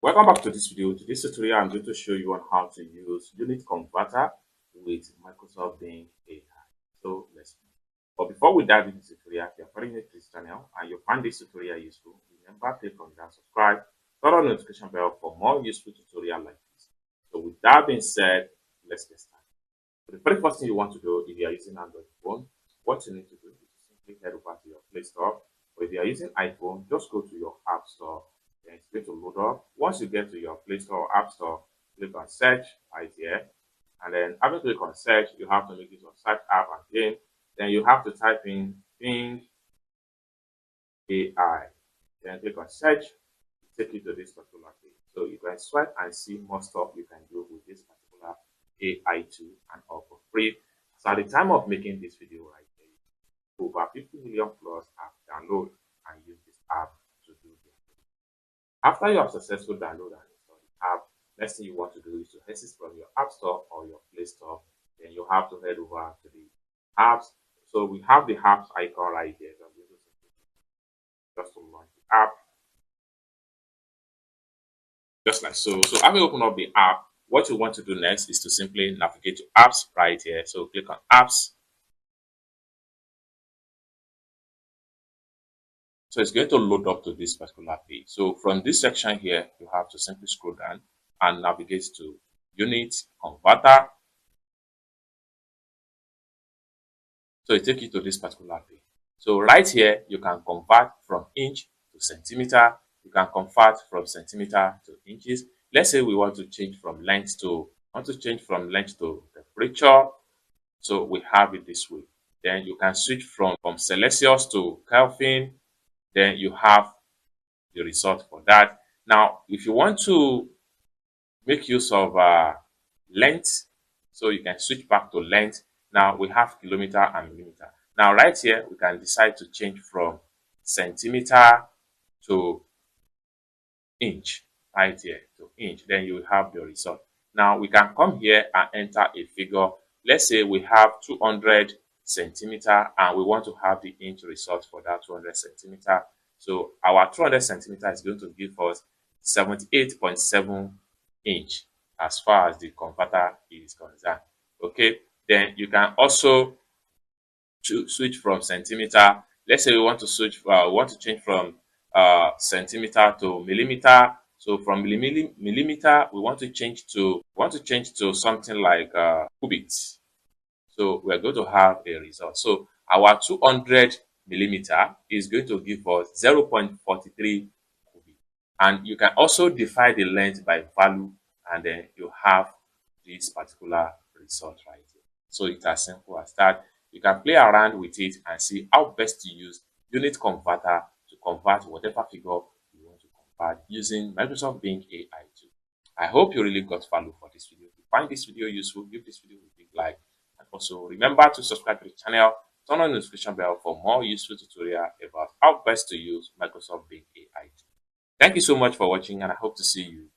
Welcome back to this video. Today's tutorial, I'm going to show you on how to use Unit Converter with Microsoft Bing AI. So let's move. But before we dive into the tutorial, if you're following this channel and you find this tutorial useful, remember click on that subscribe, turn on the notification bell for more useful tutorial like this. So with that being said, let's get started. So the very first thing you want to do if you are using Android phone, what you need to do is to simply head over to your Play Store. Or if you are using iPhone, just go to your App Store. Then it's going to load up. Once you get to your Play Store or App Store, click on search right here. And then after click on search, you have to make use of search app again. Then you have to type in Bing AI. Then click on search, take you to this particular page. So you can swipe and see more stuff you can do with this particular AI tool and all for free. So at the time of making this video right here, over 50 million plus have download and use this app to do their thing. After you have successfully download and install the app, next thing you want to do is to exit from your App Store or your Play Store. Then you have to head over to the apps. So we have the apps icon right here. So I'm going to just to launch the app. Just like so. So having opened up the app, what you want to do next is to simply navigate to apps right here. So click on apps. So it's going to load up to this particular page. So from this section here, you have to simply scroll down and navigate to Unit Converter. So it takes you to this particular page. So right here, you can convert from inch to centimeter. You can convert from centimeter to inches. Let's say we want to change from length to temperature. So we have it this way. Then you can switch from Celsius to Kelvin. Then you have the result for that. Now, if you want to make use of length, so you can switch back to length. Now we have kilometer and millimeter. Now right here, we can decide to change from centimeter to inch. Right here to inch, then you will have the result. Now we can come here and enter a figure. Let's say we have 200 centimeter and we want to have the inch result for that 200 centimeter. So our 200 centimeter is going to give us 78.7 inch as far as the converter is concerned. Okay, then you can also switch from centimeter. Let's say we want to change from centimeter to millimeter. So from millimeter, we want to change to something like cubits. So we're going to have a result. So our 200 millimeter is going to give us 0.43 cubic. And you can also divide the length by value, and then you have this particular result right here. So it's as simple as that. You can play around with it and see how best to use Unit Converter to convert whatever figure you want to convert using Microsoft Bing AI tool. I hope you really got value for this video. If you find this video useful, give this video a big like. And also remember to subscribe to the channel, turn on the notification bell for more useful tutorial about how best to use Microsoft Bing AI tool. Thank you so much for watching, and I hope to see you